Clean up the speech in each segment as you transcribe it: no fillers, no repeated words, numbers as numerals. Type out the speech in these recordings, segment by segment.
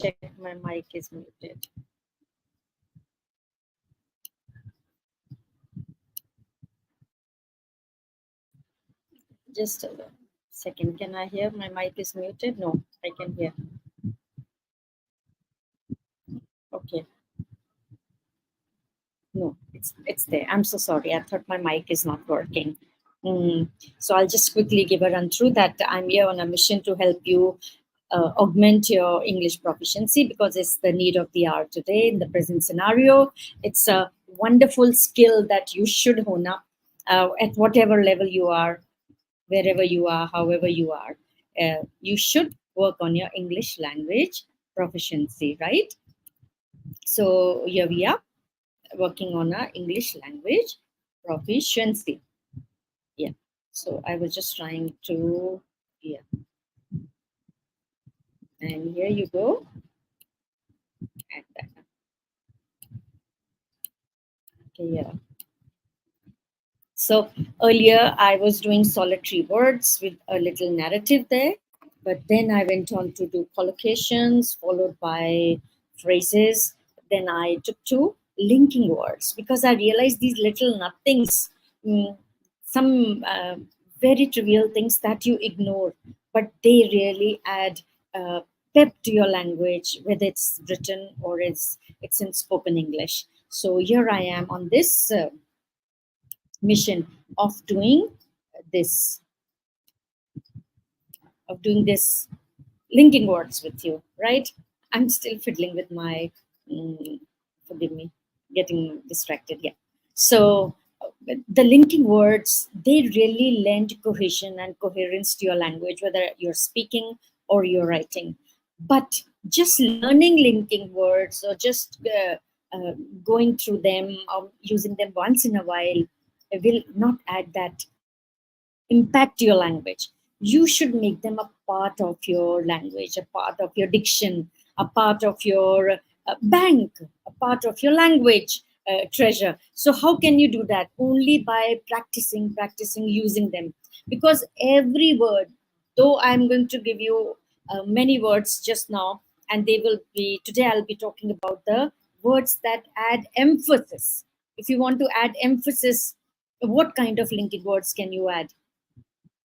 check my mic is muted. Just a second. Can I hear? My mic is muted. No, I can hear. Okay. No, it's there. I'm so sorry. I thought my mic is not working. So I'll just quickly give a run through that. I'm here on a mission to help you augment your English proficiency because it's the need of the hour today in the present scenario. It's a wonderful skill that you should hone up at whatever level you are, wherever you are, however you are. You should work on your English language proficiency, right? So here we are working on our English language proficiency. Yeah. So I was just trying to, yeah. And here you go. Add that. Okay, yeah. So earlier I was doing solitary words with a little narrative there, but then I went on to do collocations followed by phrases. Then I took to linking words because I realized these little nothings, mm, some very trivial things that you ignore, but they really add pep to your language, whether it's written or it's in spoken English. So here I am on this mission of doing this this linking words with you, right? I'm still fiddling with my forgive me, getting distracted. Yeah. So the linking words, they really lend cohesion and coherence to your language, whether you're speaking or you're writing. But just learning linking words or just going through them or using them once in a while will not add that impact your language. You should make them a part of your language, a part of your diction, a part of your bank, a part of your language treasure. So how can you do that? Only by practicing using them. Because every word, though I'm going to give you many words just now, and they will be, today I'll be talking about the words that add emphasis. If you want to add emphasis, what kind of linking words can you add?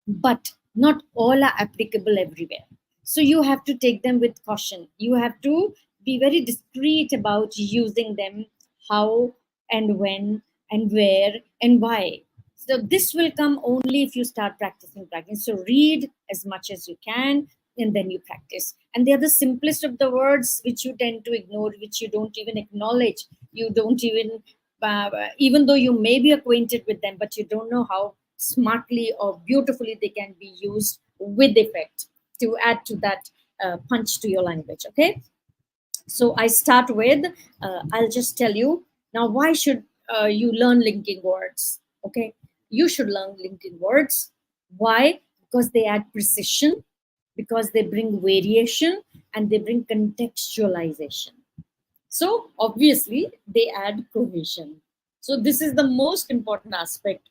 But not all are applicable everywhere. So you have to take them with caution. You have to be very discreet about using them, how and when and where and why. So this will come only if you start practicing. So read as much as you can and then you practice. And they are the simplest of the words which you tend to ignore, which you don't even acknowledge. You don't even though you may be acquainted with them, but you don't know how smartly or beautifully they can be used with effect to add to that punch to your language. Okay, so I start with I'll just tell you now why should you learn linking words. Okay, you should learn linking words. Why? Because they add precision, because they bring variation, and they bring contextualization. So obviously they add cohesion. So this is the most important aspect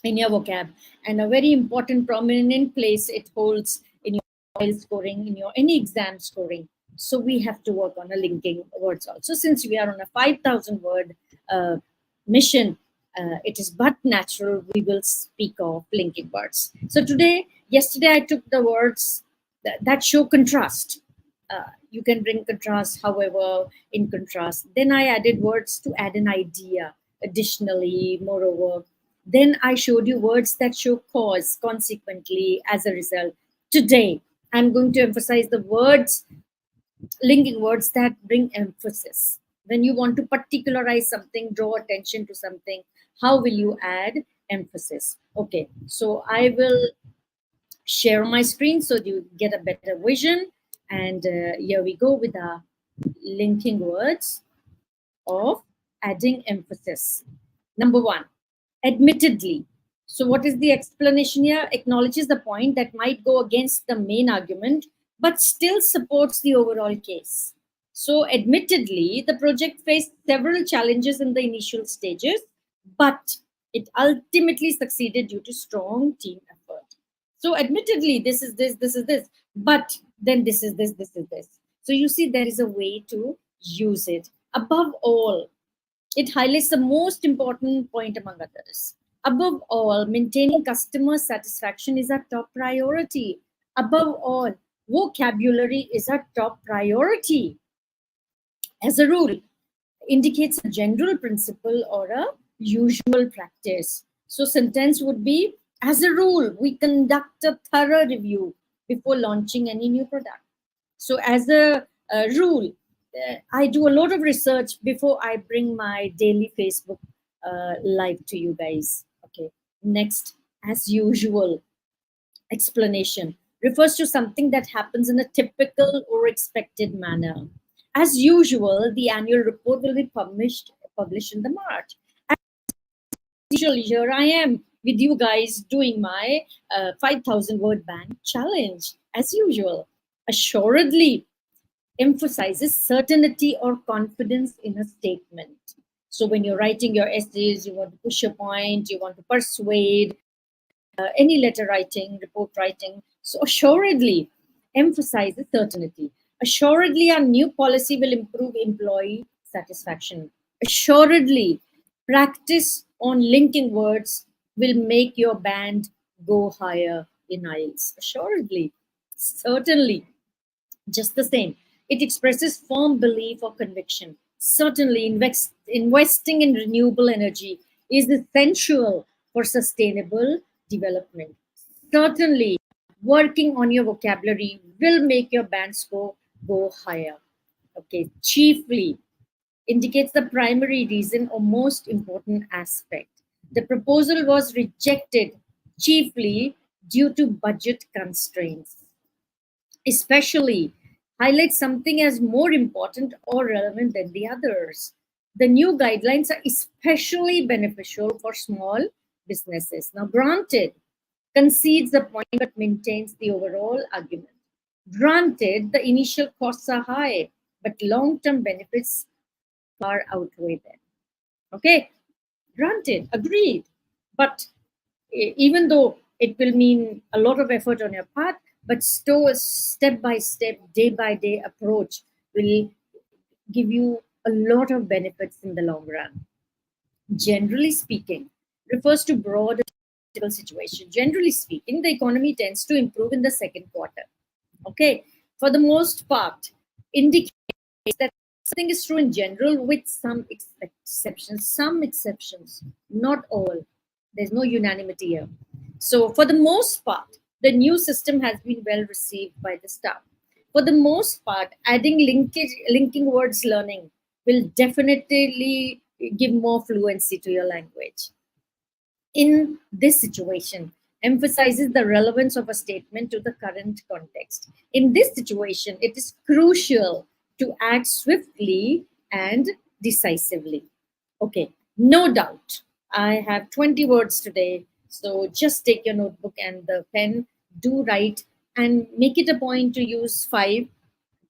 in your vocab, and a very important prominent place it holds in your file scoring, in your any exam scoring. So we have to work on a linking words also. Since we are on a 5,000 word mission, it is but natural we will speak of linking words. So yesterday I took the words that show contrast. You can bring contrast, however, in contrast. Then I added words to add an idea. Additionally, moreover, then I showed you words that show cause, consequently, as a result. Today, I'm going to emphasize the words, linking words that bring emphasis. When you want to particularize something, draw attention to something, how will you add emphasis? Okay, so I will share my screen so you get a better vision. And here we go with our linking words of adding emphasis. Number one, admittedly. So what is the explanation here? Acknowledges the point that might go against the main argument, but still supports the overall case. So admittedly, the project faced several challenges in the initial stages, but it ultimately succeeded due to strong team effort. So admittedly, this is this, but then this is this, this is this. So you see, there is a way to use it. Above all, it highlights the most important point among others. Above all, maintaining customer satisfaction is our top priority. Above all, vocabulary is our top priority. As a rule, indicates a general principle or a usual practice. So sentence would be, as a rule, we conduct a thorough review before launching any new product. So as a rule, I do a lot of research before I bring my daily Facebook live to you guys. Okay. Next, as usual, explanation refers to something that happens in a typical or expected manner. As usual, the annual report will be published in the March. As usual, here I am with you guys doing my 5,000 word bank challenge. As usual, assuredly emphasizes certainty or confidence in a statement. So when you're writing your essays, you want to push a point, you want to persuade, any letter writing, report writing. So assuredly emphasizes certainty. Assuredly, our new policy will improve employee satisfaction. Assuredly, practice on linking words will make your band go higher in IELTS. Assuredly, certainly, just the same. It expresses firm belief or conviction. Certainly, investing in renewable energy is essential for sustainable development. Certainly, working on your vocabulary will make your band score go higher. Okay, chiefly indicates the primary reason or most important aspect. The proposal was rejected chiefly due to budget constraints. Especially highlights something as more important or relevant than the others. The new guidelines are especially beneficial for small businesses. Now, granted, concedes the point but maintains the overall argument. Granted, the initial costs are high, but long term benefits far outweigh them. Okay, granted, agreed. But even though it will mean a lot of effort on your part, but still a step by step, day by day approach will give you a lot of benefits in the long run. Generally speaking, refers to broader situation. Generally speaking, the economy tends to improve in the second quarter. Okay, for the most part, indicates that something is true in general with some exceptions. Some exceptions, not all. There's no unanimity here. So for the most part, the new system has been well received by the staff. For the most part, adding linking words learning will definitely give more fluency to your language. In this situation, emphasizes the relevance of a statement to the current context. In this situation, it is crucial to act swiftly and decisively. Okay, no doubt. I have 20 words today, so just take your notebook and the pen, do write, and make it a point to use 5,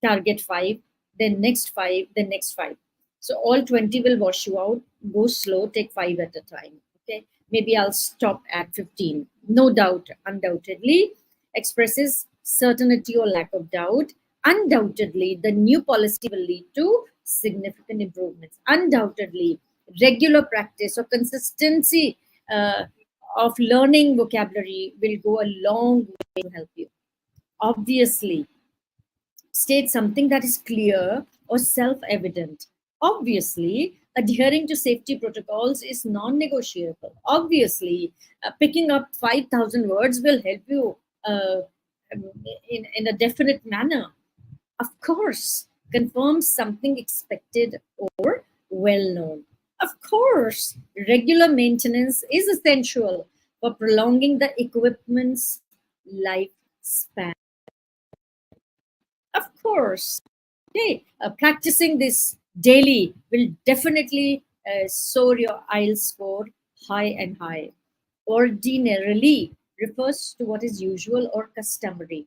target 5, then next 5, then next 5. So all 20 will wash you out. Go slow, take 5 at a time. Okay, maybe I'll stop at 15. No doubt, undoubtedly, expresses certainty or lack of doubt. Undoubtedly, the new policy will lead to significant improvements. Undoubtedly, regular practice or consistency of learning vocabulary will go a long way to help you. Obviously, state something that is clear or self-evident. Obviously, adhering to safety protocols is non-negotiable. Obviously, picking up 5,000 words will help you in a definite manner. Of course, confirms something expected or well known. Of course, regular maintenance is essential for prolonging the equipment's lifespan. Of course, okay, practicing this daily will definitely soar your IELTS score high and high. Ordinarily refers to what is usual or customary.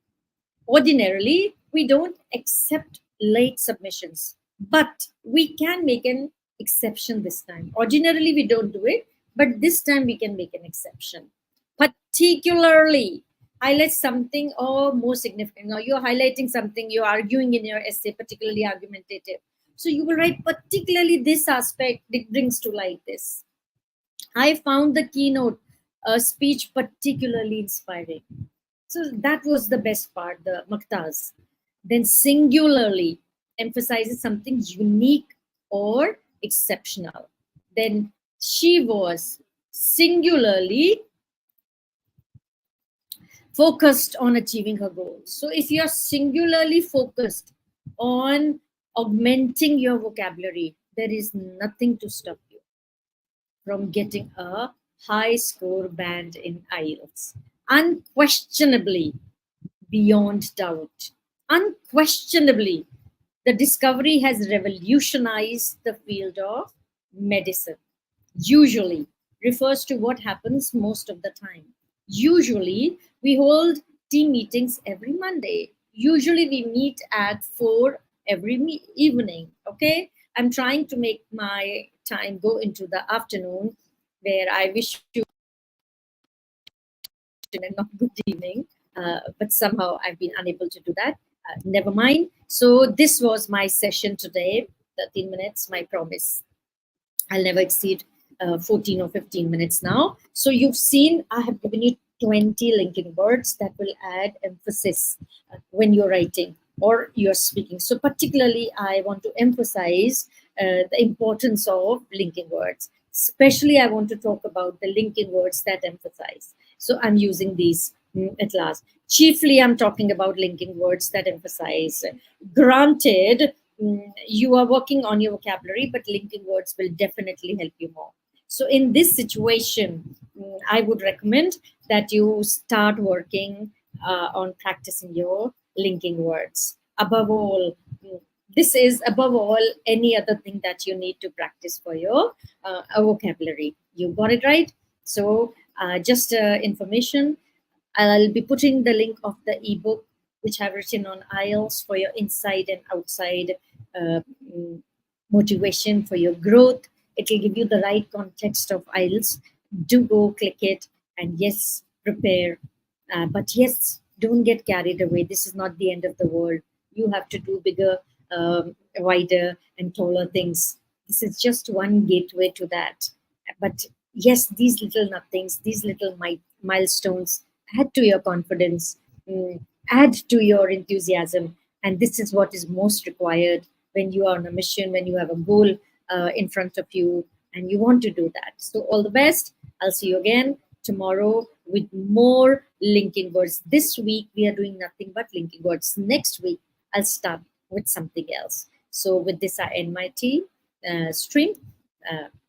Ordinarily, we don't accept late submissions, but we can make an exception this time. Ordinarily, we don't do it, but this time we can make an exception. Particularly highlight something or more significant. Now you're highlighting something, you're arguing in your essay, particularly argumentative. So you will write particularly this aspect, it brings to light this. I found the keynote speech particularly inspiring. So that was the best part, the Maktas. Then singularly emphasizes something unique or exceptional. Then she was singularly focused on achieving her goals. So if you're singularly focused on augmenting your vocabulary, there is nothing to stop you from getting a high score band in IELTS. Unquestionably, beyond doubt. Unquestionably, the discovery has revolutionized the field of medicine. Usually refers to what happens most of the time. Usually, we hold team meetings every Monday. Usually, we meet at 4 every evening. Okay, I'm trying to make my time go into the afternoon, where I wish you and not good evening. But somehow I've been unable to do that. Never mind. So this was my session today. 13 minutes, my promise. I'll never exceed 14 or 15 minutes now. So you've seen I have given you 20 linking words that will add emphasis when you're writing or you're speaking. So particularly, I want to emphasize the importance of linking words. Especially, I want to talk about the linking words that emphasize. So I'm using these at last. Chiefly, I'm talking about linking words that emphasize. Granted, you are working on your vocabulary, but linking words will definitely help you more. So in this situation, I would recommend that you start working on practicing your linking words. Above all, this is above all any other thing that you need to practice for your vocabulary. You got it right. So just information, I'll be putting the link of the ebook which I've written on IELTS for your inside and outside uh, mm, motivation for your growth. It will give you the right context of IELTS. Do go click it, and yes, prepare. But yes, don't get carried away. This is not the end of the world. You have to do bigger, wider, and taller things. This is just one gateway to that. But yes, these little nothings, these little milestones add to your confidence, add to your enthusiasm. And this is what is most required when you are on a mission, when you have a goal in front of you, and you want to do that. So, all the best. I'll see you again tomorrow with more linking words. This week, we are doing nothing but linking words. Next week, I'll start with something else. So, with this, I end my tea stream. Uh,